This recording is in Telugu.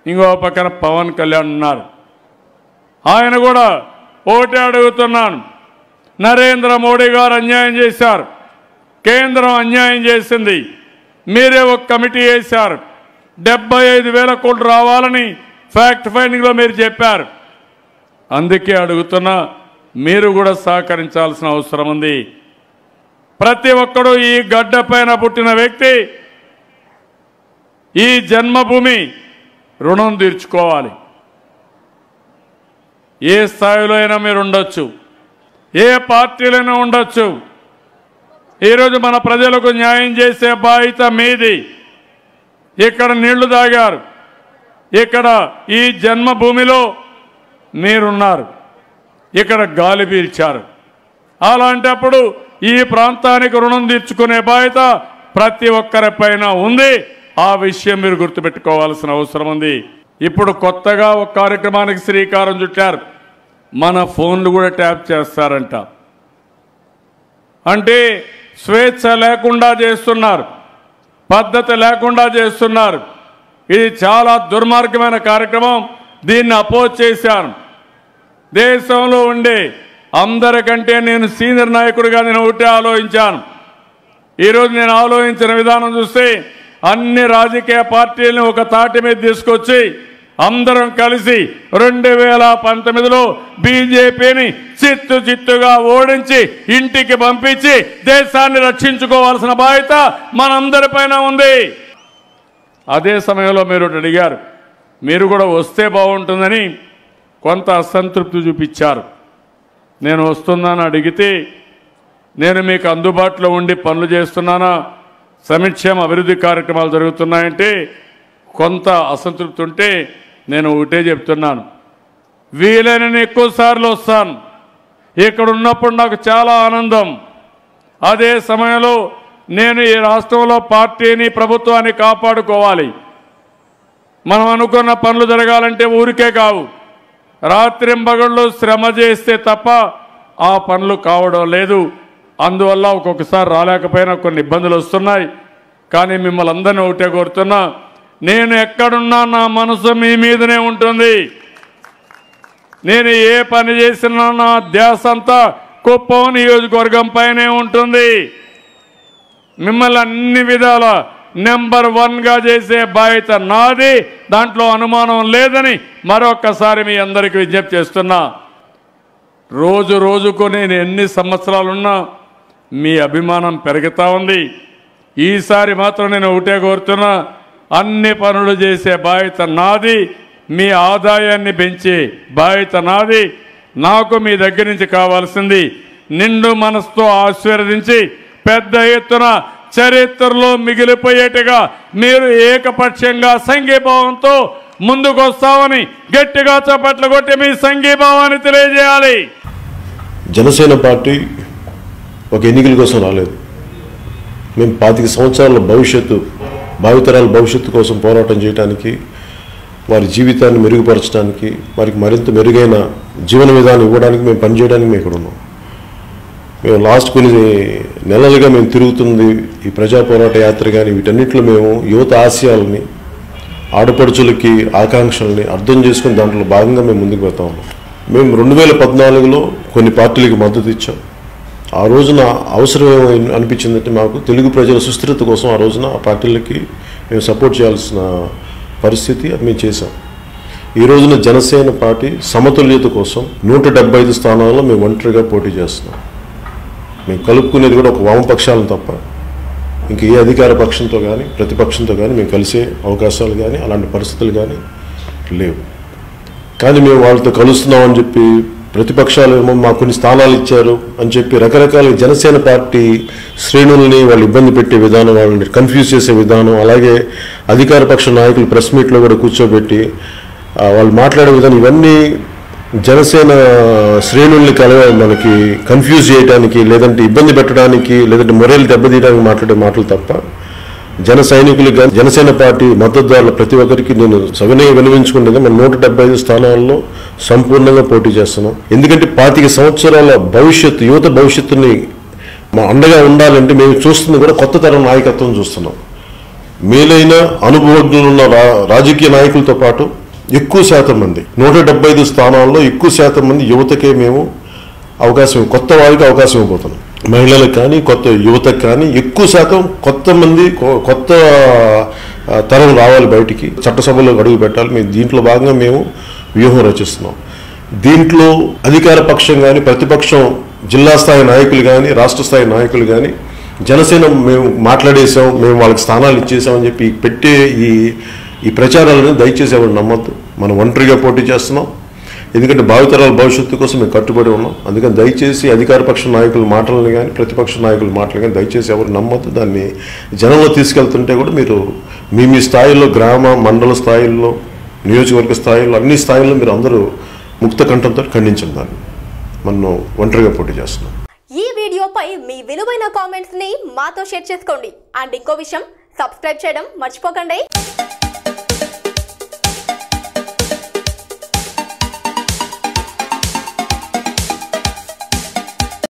ఇంకో పక్కన పవన్ కళ్యాణ్ ఉన్నారు. ఆయన కూడా ఒకటే అడుగుతున్నాను, నరేంద్ర మోడీ గారు అన్యాయం చేశారు, కేంద్రం అన్యాయం చేసింది, మీరే ఒక కమిటీ వేశారు, 75,000 కోట్లు రావాలని ఫ్యాక్ట్ ఫైండింగ్లో మీరు చెప్పారు. అందుకే అడుగుతున్నా, మీరు కూడా సహకరించాల్సిన అవసరం ఉంది. ప్రతి ఒక్కరూ ఈ గడ్డ పైన పుట్టిన వ్యక్తి ఈ జన్మభూమి రుణం తీర్చుకోవాలి. ఏ స్థాయిలో అయినా మీరు ఉండొచ్చు, ఏ పార్టీలైనా ఉండొచ్చు. ఈరోజు మన ప్రజలకు న్యాయం చేసే బాధ్యత మీది. ఇక్కడ నీళ్లు తాగారు, ఇక్కడ ఈ జన్మభూమిలో మీరున్నారు, ఇక్కడ గాలి పీల్చారు. అలాంటప్పుడు ఈ ప్రాంతానికి రుణం తీర్చుకునే బాధ్యత ప్రతి ఒక్కరిపైన ఉంది. ఆ విషయం మీరు గుర్తుపెట్టుకోవాల్సిన అవసరం ఉంది. ఇప్పుడు కొత్తగా ఒక కార్యక్రమానికి శ్రీకారం చుట్టారు. మన ఫోన్లు కూడా ట్యాప్ చేస్తారంట. అంటే స్వేచ్ఛ లేకుండా చేస్తున్నారు, పద్ధతి లేకుండా చేస్తున్నారు. ఇది చాలా దుర్మార్గమైన కార్యక్రమం. దీన్ని అపోజ్ చేశాను. దేశంలో ఉండే అందరికంటే నేను సీనియర్ నాయకుడిగా నేను ఒకటే ఆలోచించాను. ఈరోజు నేను ఆలోచించిన విధానం చూస్తే అన్ని రాజకీయ పార్టీలను ఒక తాటి మీద తీసుకొచ్చి అందరం కలిసి 2019లో బీజేపీని చిత్తుగా ఓడించి ఇంటికి పంపించి దేశాన్ని రక్షించుకోవాల్సిన బాధ్యత మనందరిపైన ఉంది. అదే సమయంలో మీరు అడిగారు, మీరు కూడా వస్తే బాగుంటుందని కొంత అసంతృప్తి చూపించారు. నేను వస్తున్నాను అడిగితే నేను మీకు అందుబాటులో ఉండి పనులు చేస్తున్నానా, సంక్షేమ అభివృద్ధి కార్యక్రమాలు జరుగుతున్నాయంటే కొంత అసంతృప్తి ఉంటే నేను ఒకటే చెప్తున్నాను, వీలైనన్ని ఎక్కువ సార్లు వస్తాను. ఇక్కడ ఉన్నప్పుడు నాకు చాలా ఆనందం. అదే సమయంలో నేను ఈ రాష్ట్రంలో పార్టీని ప్రభుత్వాన్ని కాపాడుకోవాలి. మనం అనుకున్న పనులు జరగాలంటే ఊరికే కావు, రాత్రింబగళ్ళు శ్రమ చేస్తే తప్ప ఆ పనులు కావడం లేదు. అందువల్ల ఒక్కొక్కసారి రాలేకపోయినా కొన్ని ఇబ్బందులు వస్తున్నాయి. కానీ మిమ్మల్ని అందరినీ ఒకటే కోరుతున్నా, నేను ఎక్కడున్నా నా మనసు మీ మీదనే ఉంటుంది. నేను ఏ పని చేసినా నా ధ్యాస అంతా కుప్పం నియోజకవర్గం పైనే ఉంటుంది. మిమ్మల్ని అన్ని విధాల నెంబర్ 1గా చేసే బాధ్యత నాది, దాంట్లో అనుమానం లేదని మరొక్కసారి మీ అందరికీ విజ్ఞప్తి చేస్తున్నా. రోజు రోజుకు నేను ఎన్ని సంవత్సరాలున్నా మీ అభిమానం పెరుగుతూ ఉంది. ఈసారి మాత్రం నేను ఒకటే కోరుతున్నా, అన్ని పనులు చేసే బాధ్యత నాది, మీ ఆదాయాన్ని పెంచే బాధ్యత నాది. నాకు మీ దగ్గర నుంచి కావాల్సింది నిండు మనసుతో ఆశీర్వదించి పెద్ద ఎత్తున చరిత్రలో మిగిలిపోయేట్టుగా మీరు ఏకపక్షంగా సంఘీభావంతో ముందుకు వస్తామని గట్టిగా చప్పట్లు కొట్టి మీ సంఘీభావాన్ని తెలియజేయాలి. జనసేన పార్టీ ఒక ఎన్నికల కోసం రాలేదు. మేము 25 సంవత్సరాల భావితరాల భవిష్యత్తు కోసం పోరాటం చేయడానికి, వారి జీవితాన్ని మెరుగుపరచడానికి, వారికి మరింత మెరుగైన జీవన విధానం ఇవ్వడానికి మేము పనిచేయడానికి మేము ఇక్కడ ఉన్నాం. మేము లాస్ట్ కొన్ని నెలలుగా మేము తిరుగుతుంది ఈ ప్రజా పోరాట యాత్ర కానీ వీటన్నిటిలో మేము యువత ఆశయాలని, ఆడపడుచులకి ఆకాంక్షల్ని అర్థం చేసుకుని దాంట్లో భాగంగా మేము ముందుకు వెళ్తా ఉన్నాం. మేము 2014లో కొన్ని పార్టీలకు మద్దతు ఇచ్చాం. ఆ రోజున అవసరం అనిపించిందంటే మాకు తెలుగు ప్రజల సుస్థిరత కోసం ఆ రోజున ఆ పార్టీలకి మేము సపోర్ట్ చేయాల్సిన పరిస్థితి అది మేము చేశాం. ఈ రోజున జనసేన పార్టీ సమతుల్యత కోసం 175 స్థానాల్లో మేము ఒంటరిగా పోటీ చేస్తున్నాం. మేము కలుపుకునేది కూడా ఒక వామపక్షాలను తప్ప ఇంక ఏ అధికార పక్షంతో కానీ ప్రతిపక్షంతో కానీ మేము కలిసే అవకాశాలు కానీ అలాంటి పరిస్థితులు కానీ లేవు. కానీ మేము వాళ్ళతో కలుస్తున్నామని చెప్పి ప్రతిపక్షాలు ఏమో మాకు కొన్ని స్థానాలు ఇచ్చారు అని చెప్పి రకరకాల జనసేన పార్టీ శ్రేణుల్ని వాళ్ళు ఇబ్బంది పెట్టే విధానం, వాళ్ళని కన్ఫ్యూజ్ చేసే విధానం, అలాగే అధికార పక్ష నాయకులు ప్రెస్ మీట్లో కూడా కూర్చోబెట్టి వాళ్ళు మాట్లాడే విధానం, ఇవన్నీ జనసేన శ్రేణుల్ని మనకి కన్ఫ్యూజ్ చేయడానికి, లేదంటే ఇబ్బంది పెట్టడానికి, లేదంటే మొరేలు దెబ్బతీయడానికి మాట్లాడే మాటలు తప్ప జన సైనికులకు కానీ జనసేన పార్టీ మద్దతుదారుల ప్రతి ఒక్కరికి నేను సవినయంగా విన్నవించుకునేది మనం 175 స్థానాల్లో సంపూర్ణంగా పోటీ చేస్తున్నాం. ఎందుకంటే 25 సంవత్సరాల భవిష్యత్తు, యువత భవిష్యత్తుని మా అండగా ఉండాలంటే మేము చూస్తుంది కూడా కొత్త తరం నాయకత్వం చూస్తున్నాం. మేలైన అనుభవజ్ఞులున్న రాజకీయ నాయకులతో పాటు ఎక్కువ శాతం మంది 175 స్థానాల్లో ఎక్కువ శాతం మంది యువతకే మేము అవకాశం, కొత్త వారికి అవకాశం ఇవ్వబోతున్నాం. మహిళలకు కానీ కొత్త యువతకు కానీ ఎక్కువ శాతం కొత్త తరం రావాలి, బయటికి చట్టసభలో అడుగు పెట్టాలి. మేము దీంట్లో భాగంగా మేము వ్యూహం రచిస్తున్నాం. దీంట్లో అధికార పక్షం కానీ ప్రతిపక్షం, జిల్లా స్థాయి నాయకులు కానీ రాష్ట్ర స్థాయి నాయకులు కానీ జనసేన మేము మాట్లాడేసాం, మేము వాళ్ళకి స్థానాలు ఇచ్చేసామని చెప్పి పెట్టే ఈ ప్రచారాలను దయచేసి ఎవరు నమ్మద్దు. మనం ఒంటరిగా పోటీ చేస్తున్నాం, ఎందుకంటే భావితరాల భవిష్యత్తు కోసం మేము కట్టుబడి ఉన్నాం. అందుకని దయచేసి అధికార పక్ష నాయకుల మాటలను కానీ ప్రతిపక్ష నాయకుల మాటలు కానీ దయచేసి ఎవరు నమ్మద్దు. దాన్ని జనంలో తీసుకెళ్తుంటే కూడా మీరు మీ స్థాయిలో, గ్రామ మండల స్థాయిల్లో, నియోజకవర్గ స్థాయిలో, అన్ని స్థాయిల్లో మీరు అందరూ ముక్త కంఠంతో ఖండించండి. దాన్ని మనం ఒంటరిగా పోటీ చేస్తున్నాం. ఈ వీడియోపై మీ విలువైన కామెంట్స్ ని మాతో షేర్ చేసుకోండి. అండ్ ఇంకో విషయం, సబ్స్క్రైబ్ చేయడం మర్చిపోకండి.